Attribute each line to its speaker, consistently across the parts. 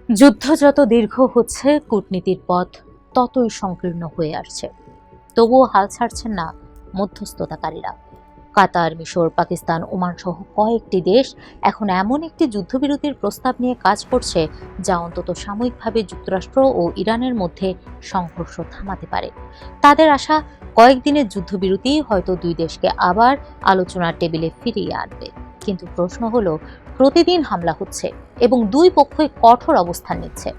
Speaker 1: যুদ্ধ যত দীর্ঘ হচ্ছে, কূটনীতির পথ ততই সংকীর্ণ হয়ে আসছে। তবুও হাল ছাড়ছেন না মধ্যস্থতাকারীরা। কাতার, মিশর, পাকিস্তান, ওমান সহ কয়েকটি দেশ এখন এমন একটি যুদ্ধবিরতির প্রস্তাব নিয়ে কাজ করছে যা অন্তত সাময়িকভাবে যুক্তরাষ্ট্র ও ইরানের মধ্যে সংঘর্ষ থামাতে পারে। তাদের আশা, কয়েকদিনের যুদ্ধবিরতি হয়তো দুই দেশকে আবার আলোচনার টেবিলে ফিরিয়ে আনবে। কিন্তু প্রশ্ন হলো, প্রতিদিন হামলা হচ্ছে এবং দুই পক্ষই কঠোর অবস্থান নিচ্ছে।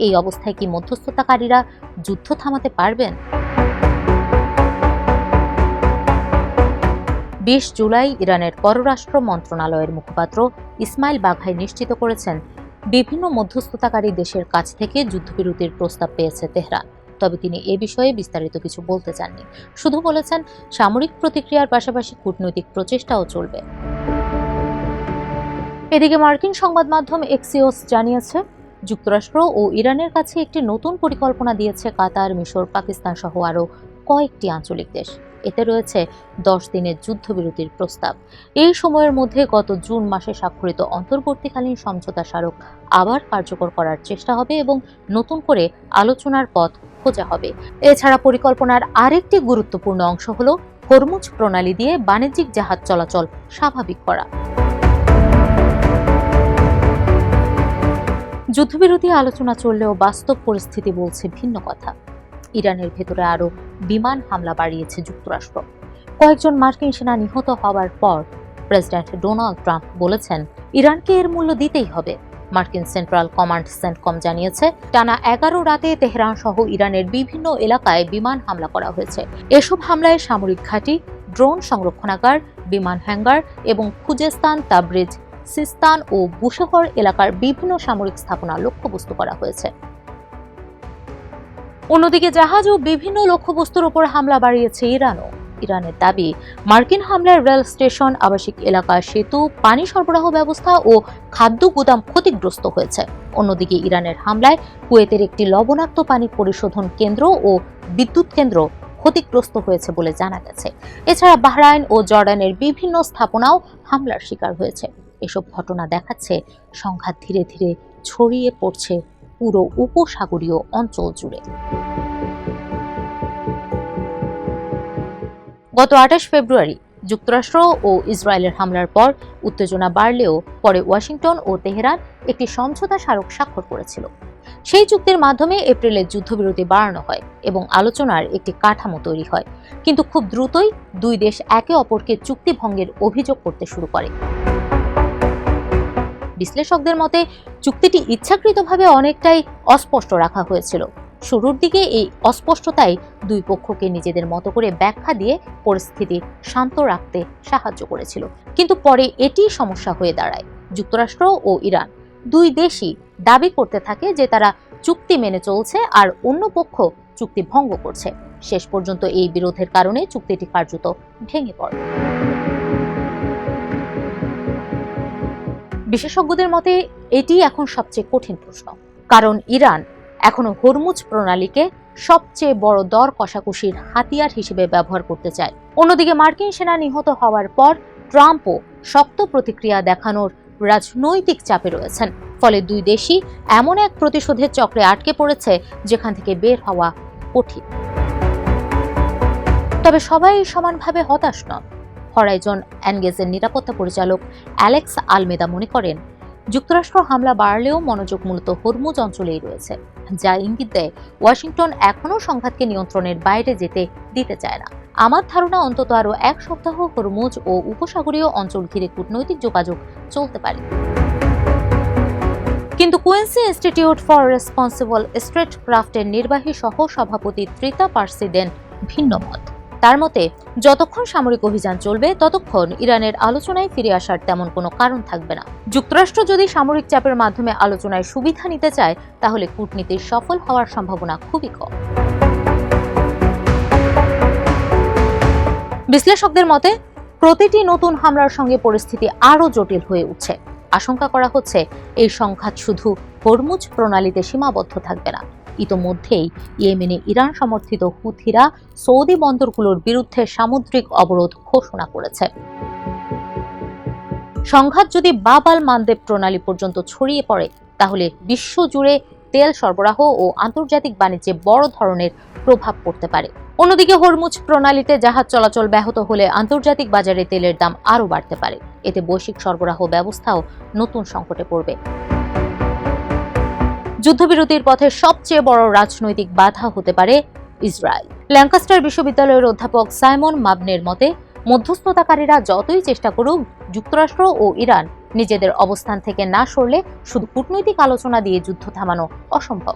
Speaker 1: এই অবস্থায় কি মধ্যস্থতাকারীরা যুদ্ধ থামাতে পারবেন? 20 জুলাই ইরানের পররাষ্ট্র মন্ত্রণালয়ের মুখপাত্র ইসমাইল বাঘাই নিশ্চিত করেছেন, বিভিন্ন মধ্যস্থতাকারী দেশের কাছ থেকে যুদ্ধবিরতির প্রস্তাব পেয়েছে তেহরান। তবে তিনি এ বিষয়ে বিস্তারিত কিছু বলতে চাননি। শুধু বলেছেন, সামরিক প্রতিক্রিয়ার পাশাপাশি কূটনৈতিক প্রচেষ্টাও চলবে। এদিকে মার্কিন সংবাদ মাধ্যম এক্সিওস জানিয়েছে, যুক্তরাষ্ট্র ও ইরানের কাছে একটি নতুন পরিকল্পনা দিয়েছে কাতার, মিশর, পাকিস্তান সহ আরও কয়েকটি আঞ্চলিক দেশ। এতে রয়েছে 10 দিনের যুদ্ধবিরতির প্রস্তাব। এই সময়ের মধ্যে গত জুন মাসে স্বাক্ষরিত অন্তর্বর্তীকালীন সমঝোতা স্মারক আবার কার্যকর করার চেষ্টা হবে এবং নতুন করে আলোচনার পথ খোঁজা হবে। এছাড়া পরিকল্পনার আরেকটি গুরুত্বপূর্ণ অংশ হল হরমুজ প্রণালী দিয়ে বাণিজ্যিক জাহাজ চলাচল স্বাভাবিক করা। যুদ্ধবিরতি আলোচনা চললেও বাস্তব পরিস্থিতি বলছে ভিন্ন কথা। ইরানের ভেতরে আরও বিমান হামলা বাড়িয়েছে যুক্তরাষ্ট্র। কয়েকজন মার্কিন সেনা নিহত হওয়ার পর প্রেসিডেন্ট ডোনাল্ড ট্রাম্প বলেছেন, ইরানকে এর মূল্য দিতেই হবে। মার্কিন সেন্ট্রাল কমান্ড সেন্টকম জানিয়েছে, টানা 11 রাতে তেহরান সহ ইরানের বিভিন্ন এলাকায় বিমান হামলা করা হয়েছে। এসব হামলায় সামরিক ঘাঁটি, ড্রোন সংরক্ষণাগার, বিমান হ্যাঙ্গার এবং খুজেস্তান, তাবরিজ, সিস্তান ও বুশেহর এলাকার বিভিন্ন সামরিক স্থাপনা লক্ষ্যবস্তু করা হয়েছে। অন্যদিকে জাহাজ ও বিভিন্ন লক্ষ্যবস্তুর উপর হামলা বাড়িয়েছে ইরানও। ইরানের দাবি, মার্কিন হামলায় রেল স্টেশন, আবাসিক এলাকা, সেতু, পানি সরবরাহ ব্যবস্থা ও খাদ্য গুদাম ক্ষতিগ্রস্ত হয়েছে। অন্যদিকে ইরানের হামলায় কুয়েতের একটি লবণাক্ত পানি পরিশোধন কেন্দ্র ও বিদ্যুৎ কেন্দ্র ক্ষতিগ্রস্ত হয়েছে বলে জানা গেছে। এছাড়া বাহরাইন ও জর্ডানের বিভিন্ন স্থাপনাও হামলার শিকার হয়েছে। এসব ঘটনা দেখাচ্ছে, সংঘাত ধীরে ধীরে ছড়িয়ে পড়ছে পুরো উপসাগরীয় অঞ্চল জুড়ে। গত 28 ফেব্রুয়ারি যুক্তরাষ্ট্র ও ইসরায়েলের হামলার পর উত্তেজনা বাড়লেও পরে ওয়াশিংটন ও তেহরান একটি সমঝোতা স্মারক স্বাক্ষর করেছিল। সেই চুক্তির মাধ্যমে এপ্রিলে যুদ্ধবিরতি বাড়ানো হয় এবং আলোচনার একটি কাঠামো তৈরি হয়। কিন্তু খুব দ্রুতই দুই দেশ একে অপরকে চুক্তি ভঙ্গের অভিযোগ করতে শুরু করে। বিশ্লেষকদের মতে, চুক্তিটি ইচ্ছাকৃতভাবে অনেকটাই অস্পষ্ট রাখা হয়েছিল। শুরুর দিকে এই অস্পষ্টতাই দুই পক্ষকে নিজেদের মতো করে ব্যাখ্যা দিয়ে পরিস্থিতি শান্ত রাখতে সাহায্য করেছিল। কিন্তু পরে এটি সমস্যা হয়ে দাঁড়ায়। যুক্তরাষ্ট্র ও ইরান দুই দেশই দাবি করতে থাকে যে তারা চুক্তি মেনে চলছে আর অন্য পক্ষ চুক্তি ভঙ্গ করছে। শেষ পর্যন্ত এই বিরোধের কারণে চুক্তিটি কার্যত ভেঙে পড়ে। বিশেষজ্ঞদের মতে এটি এখন সবচেয়ে কঠিন প্রশ্ন, কারণ ইরান এখনো হরমুজ প্রণালীকে সবচেয়ে বড় দর কষাকষির হাতিয়ার হিসেবে ব্যবহার করতে চায়। অন্যদিকে মার্কিন সেনা নিহত হওয়ার পর ট্রাম্পও শক্ত প্রতিক্রিয়া দেখানোর রাজনৈতিক চাপে রয়েছেন। ফলে দুই দেশই এমন এক প্রতিশোধের চক্রে আটকে পড়েছে যেখান থেকে বের হওয়া কঠিন। তবে সবাই সমানভাবে হতাশ নন। হরাইজন এনগেজের নিরাপত্তা পরিচালক অ্যালেক্স আলমেদা মনে করেন, যুক্তরাষ্ট্র হামলা বাড়লেও মনোযোগ মূলত হরমুজ অঞ্চলেই রয়েছে, যা ইঙ্গিত দেয় ওয়াশিংটন এখনও সংঘাতকে নিয়ন্ত্রণের বাইরে যেতে দিতে চায় না। আমার ধারণা, অন্তত আরও 1 সপ্তাহ হরমুজ ও উপসাগরীয় অঞ্চল ঘিরে কূটনৈতিক যোগাযোগ চলতে পারে। কিন্তু কুইন্সি ইনস্টিটিউট ফর রেসপন্সিবল স্ট্রেটক্রাফটের নির্বাহী সহ সভাপতি ত্রিতা পার্সি দেন ভিন্ন মত। তার মতে, যতক্ষণ সামরিক অভিযান চলবে ততক্ষণ ইরানের আলোচনায় ফিরে আসার তেমন কোনো কারণ থাকবে না। যুক্তরাষ্ট্র যদি সামরিক চাপের মাধ্যমে আলোচনায় সুবিধা নিতে চায়, তাহলে কূটনীতির সফল হওয়ার সম্ভাবনা খুবই কম। বিশ্লেষকদের মতে, প্রতিটি নতুন হামলার সঙ্গে পরিস্থিতি আরও জটিল হয়ে উঠছে। আশঙ্কা করা হচ্ছে, এই সংঘাত শুধু হরমুজ প্রণালীতে সীমাবদ্ধ থাকবে না। ইতোমধ্যেই ইয়েমেনে ইরান সমর্থিত হুথিরা সৌদি বন্দরগুলোর বিরুদ্ধে সামুদ্রিক অবরোধ ঘোষণা করেছে। সংঘাত যদি বাব আল মানদেব প্রণালী পর্যন্ত ছড়িয়ে পড়ে, তাহলে বিশ্বজুড়ে তেল সরবরাহ ও আন্তর্জাতিক বাণিজ্যে বড় ধরনের প্রভাব পড়তে পারে। অন্যদিকে হরমুজ প্রণালীতে জাহাজ চলাচল ব্যাহত হলে আন্তর্জাতিক বাজারে তেলের দাম আরও বাড়তে পারে। এতে বৈশ্বিক সরবরাহ ব্যবস্থাও নতুন সংকটে পড়বে। যুদ্ধবিরতির পথে সবচেয়ে বড় রাজনৈতিক বাধা হতে পারে ইসরায়েল। ল্যাঙ্কাস্টার বিশ্ববিদ্যালয়ের অধ্যাপক সাইমন মাবনের মতে, মধ্যস্থতাকারীরা যতই চেষ্টা করুক, যুক্তরাষ্ট্র ও ইরান নিজেদের অবস্থান থেকে না সরলে শুধু কূটনৈতিক আলোচনা দিয়ে যুদ্ধ থামানো অসম্ভব।